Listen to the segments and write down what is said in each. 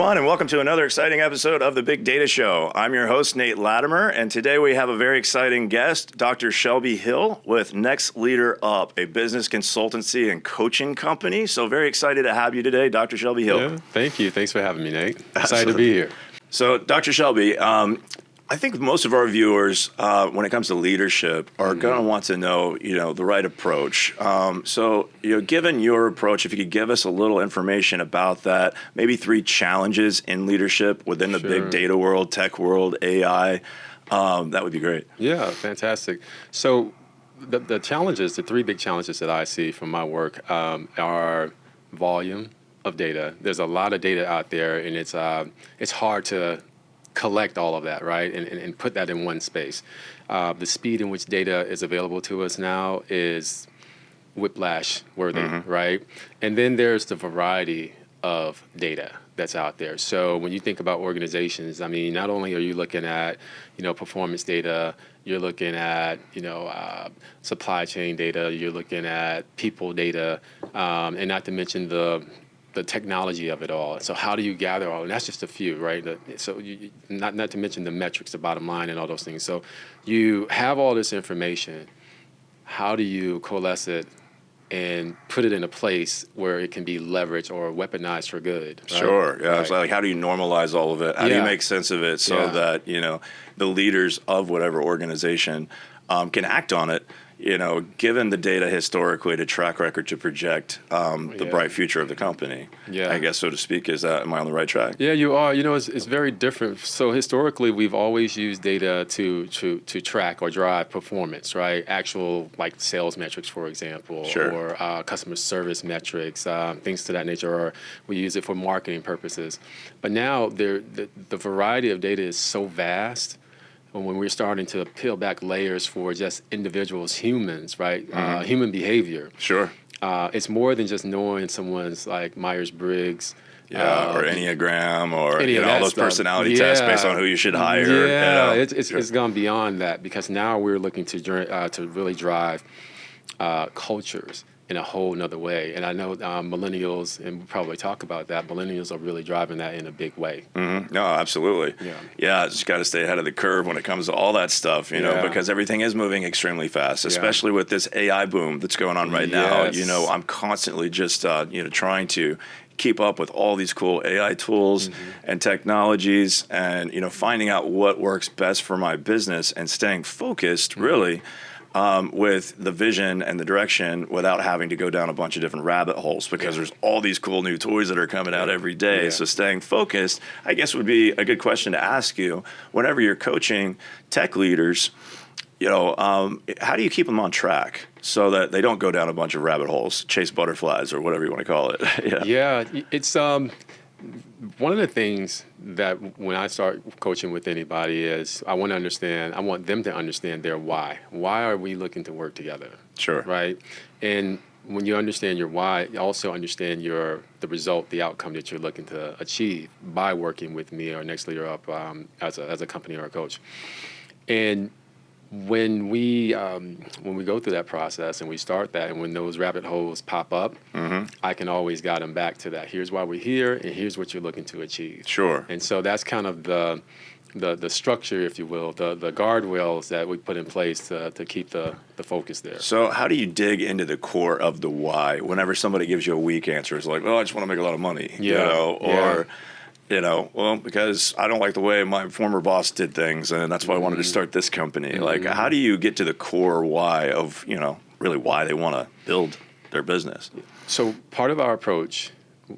everyone, and welcome to another exciting episode of the Big Data Show. I'm your host, Nate Latimer, and today we have a very exciting guest, Dr. Shelby Hill with Next Leader Up, a business consultancy and coaching company. So very excited to have you today, Dr. Shelby Hill. Yeah, thank you. Thanks for having me, Nate. Excited to be here. So, Dr. Shelby, I think most of our viewers, when it comes to leadership, are going to want to know, the right approach. Given your approach, if you could give us a little information about that, maybe 3 challenges in leadership within the big data world, tech world, AI, that would be great. Yeah, fantastic. So, the challenges, the 3 big challenges that I see from my work are volume of data. There's a lot of data out there, and it's hard to collect all of that, right, and put that in one space. The speed in which data is available to us now is whiplash worthy, right? And then there's the variety of data that's out there. So when you think about organizations, I mean, not only are you looking at, performance data, you're looking at, supply chain data, you're looking at people data, and not to mention the technology of it all. So how do you gather all? And that's just a few, right? So not to mention the metrics, the bottom line, and all those things. So you have all this information. How do you coalesce it and put it in a place where it can be leveraged or weaponized for good? Right? Sure. Yeah. Right. It's like, how do you normalize all of it? How do you make sense of it so that, the leaders of whatever organization can act on it, given the data historically, the track record to project the bright future of the company, I guess, so to speak. Am I on the right track? Yeah, you are. It's very different. So historically, we've always used data to track or drive performance, right? Actual, like, sales metrics, for example, or customer service metrics, things to that nature, or we use it for marketing purposes. But now the variety of data is so vast. When we're starting to peel back layers for just individuals, humans, right? Human behavior. Sure. It's more than just knowing someone's like Myers-Briggs. Or Enneagram or all those personality tests based on who you should hire. Yeah, it's gone beyond that, because now we're looking to really drive cultures in a whole nother way. And I know millennials, and we'll probably talk about that, millennials are really driving that in a big way. No, absolutely. Yeah, just got to stay ahead of the curve when it comes to all that stuff, because everything is moving extremely fast, especially with this AI boom that's going on right now. I'm constantly just, trying to keep up with all these cool AI tools and technologies and, finding out what works best for my business and staying focused, really, with the vision and the direction without having to go down a bunch of different rabbit holes, because there's all these cool new toys that are coming out every day. So staying focused, I guess, would be a good question to ask you whenever you're coaching tech leaders. How do you keep them on track so that they don't go down a bunch of rabbit holes, chase butterflies, or whatever you want to call it? It's one of the things that when I start coaching with anybody is I want them to understand their why. Why are we looking to work together? Sure. Right? And when you understand your why, you also understand the result, the outcome that you're looking to achieve by working with me or Next Leader Up as a company or a coach. And when we go through that process and we start that, and when those rabbit holes pop up, I can always guide them back to that. Here's why we're here, and here's what you're looking to achieve. Sure. And so that's kind of the structure, if you will, the guardrails that we put in place to keep the focus there. So how do you dig into the core of the why whenever somebody gives you a weak answer? It's like, I just want to make a lot of money, well, because I don't like the way my former boss did things, and that's why I wanted to start this company. Like, how do you get to the core why of, really why they want to build their business? So part of our approach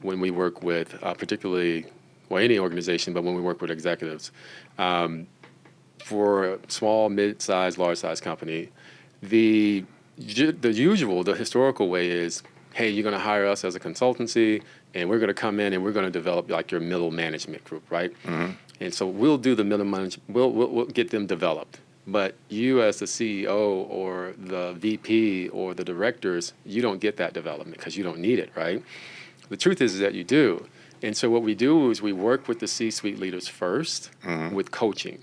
when we work with particularly, any organization, but when we work with executives, for a small, mid-sized, large-sized company, the historical way is, hey, you're going to hire us as a consultancy, and we're going to come in and we're going to develop like your middle management group, right? And so we'll do the middle management, we'll get them developed. But you as the CEO or the VP or the directors, you don't get that development because you don't need it, right? The truth is that you do. And so what we do is we work with the C-suite leaders first with coaching.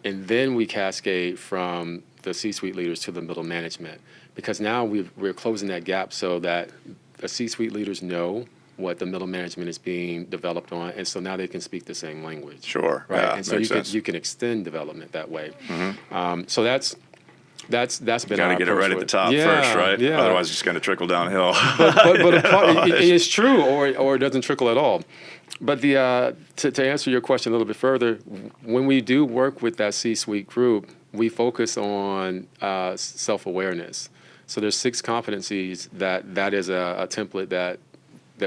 And then we cascade from the C-suite leaders to the middle management. Because now we're closing that gap so that the C-suite leaders know what the middle management is being developed on, and so now they can speak the same language. Sure. Right. Yeah, And so you can extend development that way. So that's been our approach. You got to get it right at the top first, right? Yeah. Otherwise, it's going to trickle downhill. But it's true, or it doesn't trickle at all. But to answer your question a little bit further, when we do work with that C-suite group, we focus on self-awareness. So there's 6 competencies that is a template that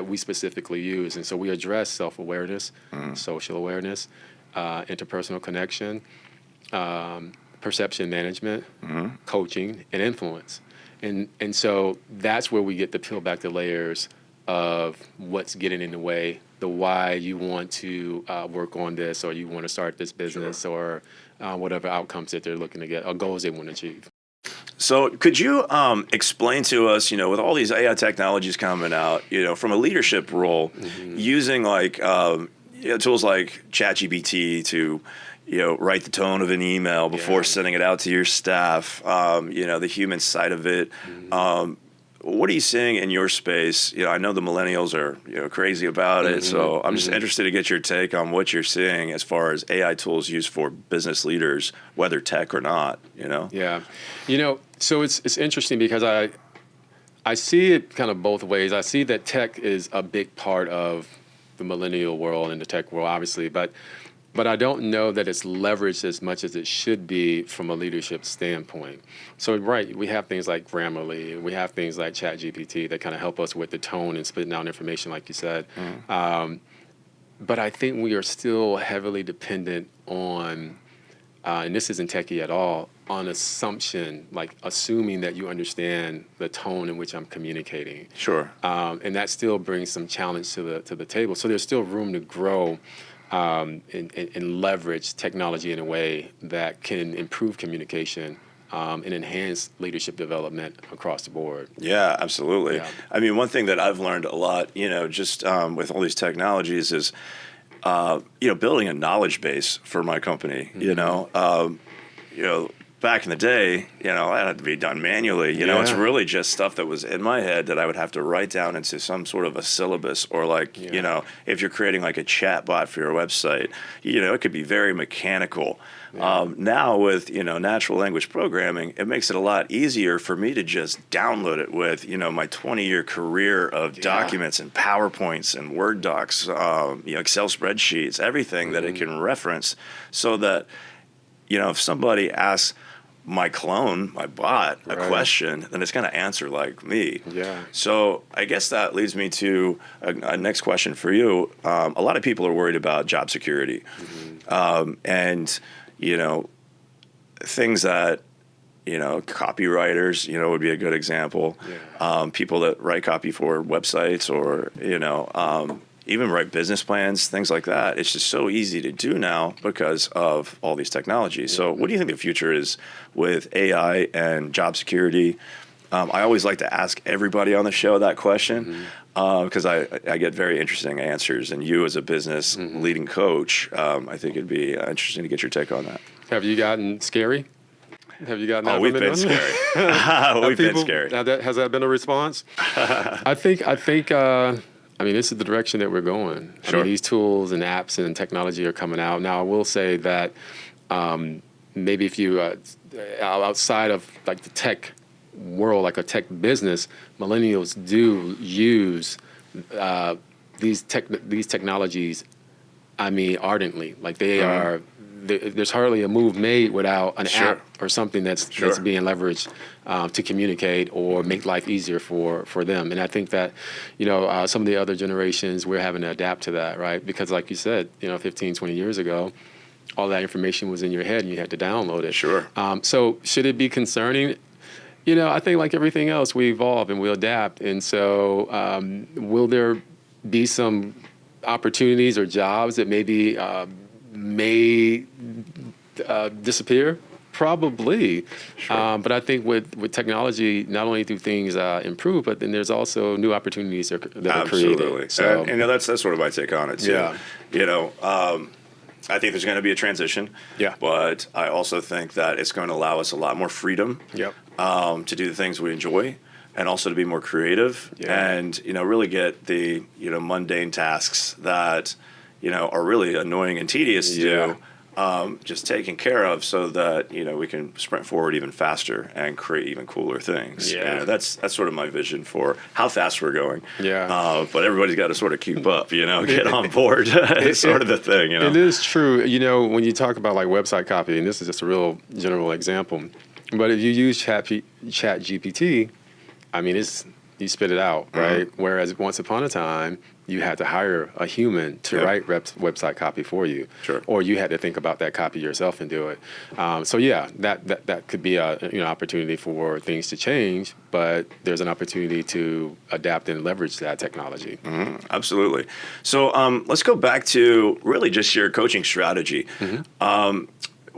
we specifically use. And so we address self-awareness, social awareness, interpersonal connection, perception management, coaching, and influence. And so that's where we get to peel back the layers of what's getting in the way, the why you want to work on this, or you want to start this business, or whatever outcomes that they're looking to get, or goals they want to achieve. So could you explain to us, with all these AI technologies coming out, from a leadership role, using like tools like ChatGPT to, write the tone of an email before sending it out to your staff, the human side of it. What are you seeing in your space? I know the millennials are crazy about it, so I'm just interested to get your take on what you're seeing as far as AI tools used for business leaders, whether tech or not. Yeah, so it's interesting because I see it kind of both ways. I see that tech is a big part of the millennial world and the tech world, obviously, but I don't know that it's leveraged as much as it should be from a leadership standpoint. So, right, we have things like Grammarly, we have things like ChatGPT that kind of help us with the tone and spitting out information, like you said. But I think we are still heavily dependent on, and this isn't techie at all, on assumption, like assuming that you understand the tone in which I'm communicating. Sure. And that still brings some challenge to the table. So there's still room to grow and leverage technology in a way that can improve communication and enhance leadership development across the board. Yeah, absolutely. Yeah. I mean, one thing that I've learned a lot, just with all these technologies is, building a knowledge base for my company. Back in the day, that had to be done manually. It's really just stuff that was in my head that I would have to write down into some sort of a syllabus, or like, if you're creating like a chat bot for your website, it could be very mechanical. Yeah. Now with, natural language programming, it makes it a lot easier for me to just download it with, my 20-year career of documents and PowerPoints and Word docs, Excel spreadsheets, everything that it can reference, so that, if somebody asks my clone, my bot, a question, then it's going to answer like me. Yeah. So I guess that leads me to a next question for you. A lot of people are worried about job security, and things that copywriters would be a good example. Yeah. People that write copy for websites, or even write business plans, things like that. It's just so easy to do now because of all these technologies. So what do you think the future is with AI and job security? I always like to ask everybody on the show that question because I get very interesting answers. And you as a business leading coach, I think it'd be interesting to get your take on that. Have you gotten scary? Have you gotten? Oh, we've been scary. We've been scary. Has that been a response? I think. This is the direction that we're going. Sure. These tools and apps and technology are coming out. Now, I will say that maybe if you outside of like the tech world, like a tech business, millennials do use these technologies. Ardently. Like they are. There's hardly a move made without an app or something that's being leveraged to communicate or make life easier for them. And I think that, some of the other generations, we're having to adapt to that, right? Because like you said, 15, 20 years ago, all that information was in your head and you had to download it. Sure. So should it be concerning? I think like everything else, we evolve and we adapt. And so will there be some opportunities or jobs that maybe may disappear? Probably. Sure. But I think with technology, not only do things improve, but then there's also new opportunities that are created. Absolutely. So, that's sort of my take on it, too. Yeah. I think there's going to be a transition. Yeah. But I also think that it's going to allow us a lot more freedom to do the things we enjoy. and also to be more creative, Yeah. and really get the mundane tasks that are really annoying and tedious to do, just taken care of, so that we can sprint forward even faster and create even cooler things. Yeah. That's sort of my vision for how fast we're going. Yeah. But everybody's got to sort of keep up, get on board. It's sort of the thing. It is true. When you talk about like website copy, and this is just a real general example, but if you use Chat GPT, I mean, you spit it out, right? Whereas once upon a time, you had to hire a human to write website copy for you, or you had to think about that copy yourself and do it. So yeah, that could be a opportunity for things to change, but there's an opportunity to adapt and leverage that technology. Absolutely. So let's go back to really just your coaching strategy.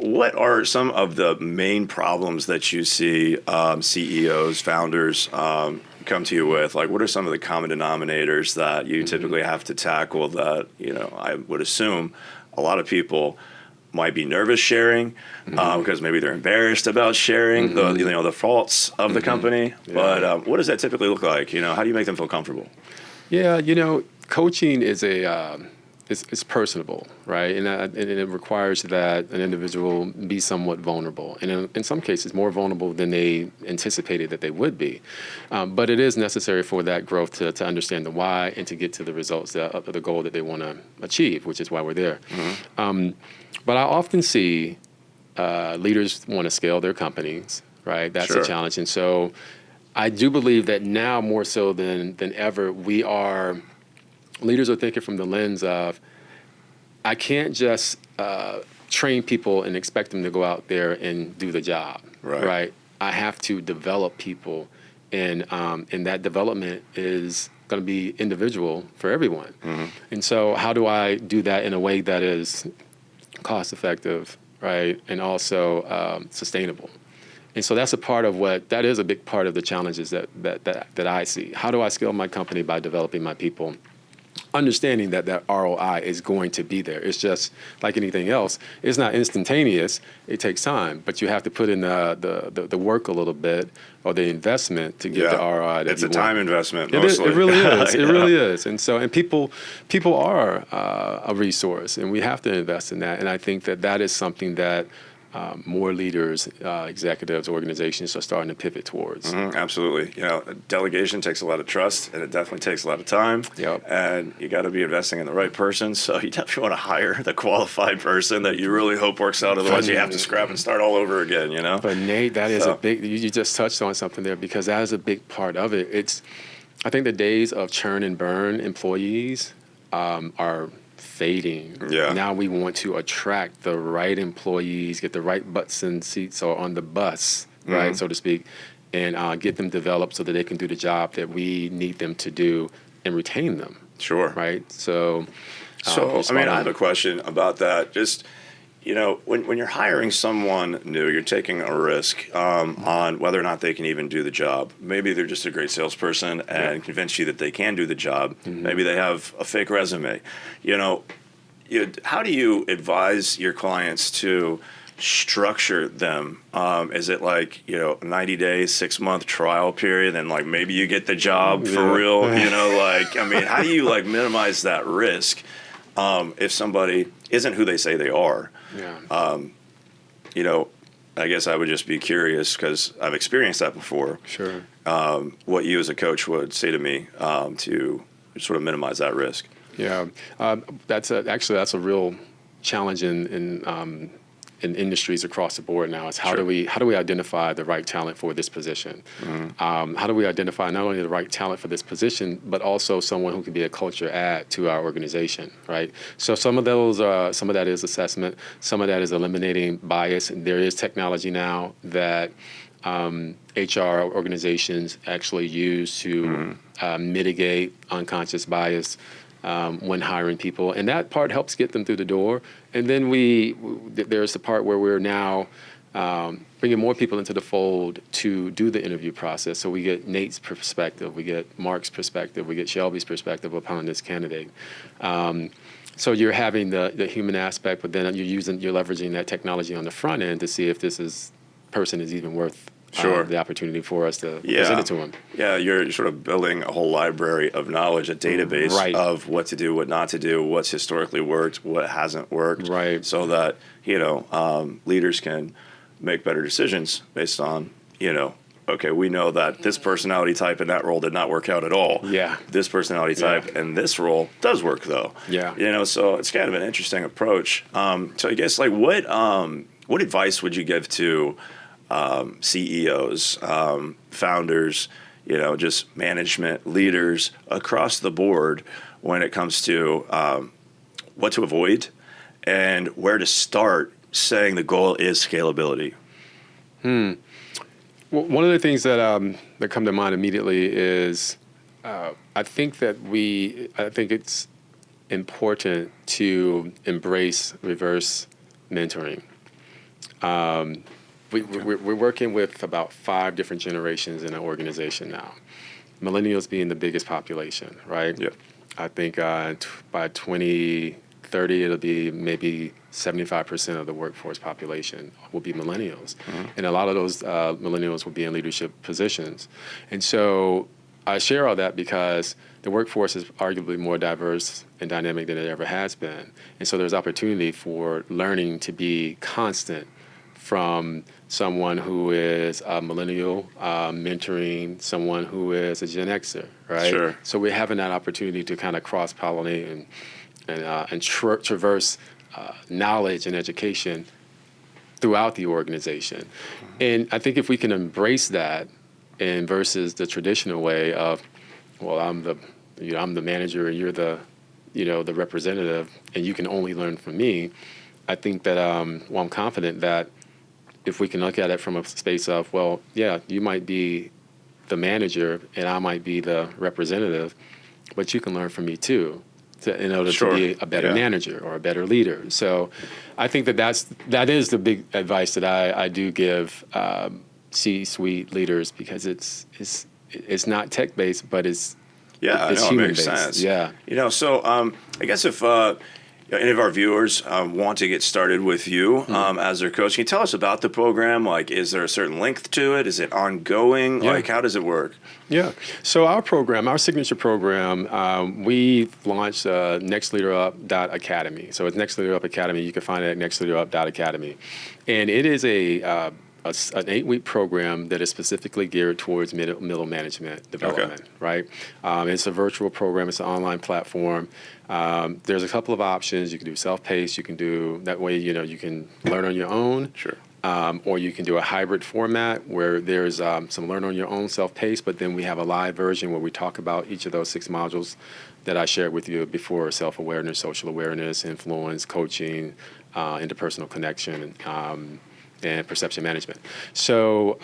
What are some of the main problems that you see CEOs, founders come to you with? Like, what are some of the common denominators that you typically have to tackle that, I would assume a lot of people might be nervous sharing because maybe they're embarrassed about sharing the faults of the company. But what does that typically look like? How do you make them feel comfortable? Yeah, coaching is it's personable, right? And it requires that an individual be somewhat vulnerable, and in some cases more vulnerable than they anticipated that they would be. But it is necessary for that growth to understand the why and to get to the results of the goal that they want to achieve, which is why we're there. But I often see leaders want to scale their companies, right? That's a challenge. And so I do believe that now more so than ever, leaders are thinking from the lens of, I can't just train people and expect them to go out there and do the job, right? I have to develop people, and that development is going to be individual for everyone. And so how do I do that in a way that is cost effective, right, and also sustainable? And so that's that is a big part of the challenges that I see. How do I scale my company? By developing my people, understanding that ROI is going to be there. It's just like anything else. It's not instantaneous. It takes time, but you have to put in the work a little bit, or the investment to get the ROI. It's a time investment mostly. It really is. It really is. And so, people are a resource, and we have to invest in that. And I think that is something that more leaders, executives, organizations are starting to pivot towards. Absolutely. Delegation takes a lot of trust, and it definitely takes a lot of time. And you got to be investing in the right person. So you definitely want to hire the qualified person that you really hope works out. Otherwise, you have to scrap and start all over again. But Nate, that is a big. You just touched on something there, because that is a big part of it. I think the days of churn and burn employees are fading. Now we want to attract the right employees, get the right butts and seats or on the bus, right, so to speak, and get them developed so that they can do the job that we need them to do and retain them. Right. So I have a question about that. Just when you're hiring someone new, you're taking a risk on whether or not they can even do the job. Maybe they're just a great salesperson and convince you that they can do the job. Maybe they have a fake resume. How do you advise your clients to structure them? Is it like, 90-day, 6-month trial period, and like maybe you get the job for real? How do you minimize that risk if somebody isn't who they say they are? I guess I would just be curious, because I've experienced that before. What you as a coach would say to me to sort of minimize that risk. That's a real challenge in industries across the board now. Is how do we identify the right talent for this position? How do we identify not only the right talent for this position, but also someone who can be a culture add to our organization, right? So some of that is assessment. Some of that is eliminating bias. And there is technology now that HR organizations actually use to mitigate unconscious bias when hiring people, and that part helps get them through the door. And then there's the part where we're now bringing more people into the fold to do the interview process. So we get Nate's perspective, we get Mark's perspective, we get Shelby's perspective upon this candidate. So you're having the human aspect, but then you're leveraging that technology on the front end to see if person is even worth the opportunity for us to present it to them. Yeah, you're sort of building a whole library of knowledge, a database of what to do, what not to do, what's historically worked, what hasn't worked, so that leaders can make better decisions based on okay, we know that this personality type in that role did not work out at all. Yeah. This personality type in this role does work though. Yeah. So it's kind of an interesting approach. So I guess what advice would you give to CEOs, founders, just management leaders across the board when it comes to what to avoid and where to start saying the goal is scalability? Well, one of the things that come to mind immediately is I think it's important to embrace reverse mentoring. We're working with about 5 different generations in our organization now. Millennials being the biggest population, right? Yeah. I think by 2030, it'll be maybe 75% of the workforce population will be millennials. And a lot of those millennials will be in leadership positions. And so I share all that because the workforce is arguably more diverse and dynamic than it ever has been. And so there's opportunity for learning to be constant from someone who is a millennial mentoring someone who is a Gen Xer, right? Sure. So we're having that opportunity to kind of cross-pollinate and traverse knowledge and education throughout the organization. And I think if we can embrace that and versus the traditional way of, well, I'm the manager and you're the representative and you can only learn from me, I think that, I'm confident that if we can look at it from a space of, well, yeah, you might be the manager and I might be the representative, but you can learn from me too. In order to be a better manager or a better leader. So I think that is the big advice that I do give C-suite leaders, because it's not tech-based, but it's human-based. It makes sense. Yeah. So I guess if any of our viewers want to get started with you as their coach, can you tell us about the program? Like, is there a certain length to it? Is it ongoing? Yeah. Like, how does it work? Yeah. So our signature program, we launched nextleaderup.academy. So it's Next Leader Up Academy. You can find it at nextleaderup.academy. And it is an 8-week program that is specifically geared towards middle management development, right? It's a virtual program. It's an online platform. There's a couple of options. You can do self-paced. You can do that way. You can learn on your own. Sure. Or you can do a hybrid format where there's some learn on your own self-paced, but then we have a live version where we talk about each of those 6 modules that I shared with you before: self-awareness, social awareness, influence, coaching, interpersonal connection, and perception management. So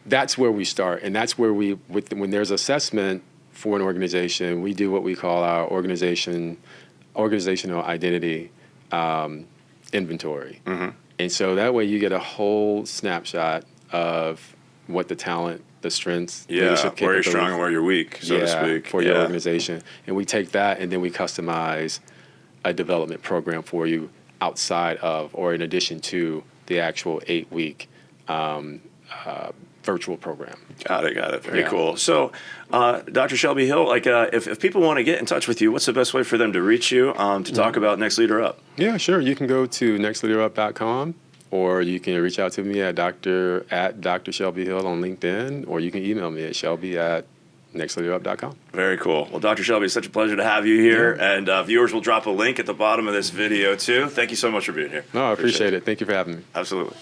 that's where we start, and that's where when there's assessment for an organization, we do what we call our organizational identity inventory. And so that way you get a whole snapshot of what the talent, the strengths, leadership where you're strong and where you're weak, so to speak. For your organization. And we take that and then we customize a development program for you outside of or in addition to the actual 8-week virtual program. Got it. Very cool. So, Dr. Shelby Hill, if people want to get in touch with you, what's the best way for them to reach you to talk about Next Leader Up? Yeah, sure. You can go to nextleaderup.com, or you can reach out to me at Dr. Shelby Hill on LinkedIn, or you can email me at shelby@nextleaderup.com. Very cool. Well, Dr. Shelby, it's such a pleasure to have you here, and viewers will drop a link at the bottom of this video too. Thank you so much for being here. No, I appreciate it. Thank you for having me. Absolutely.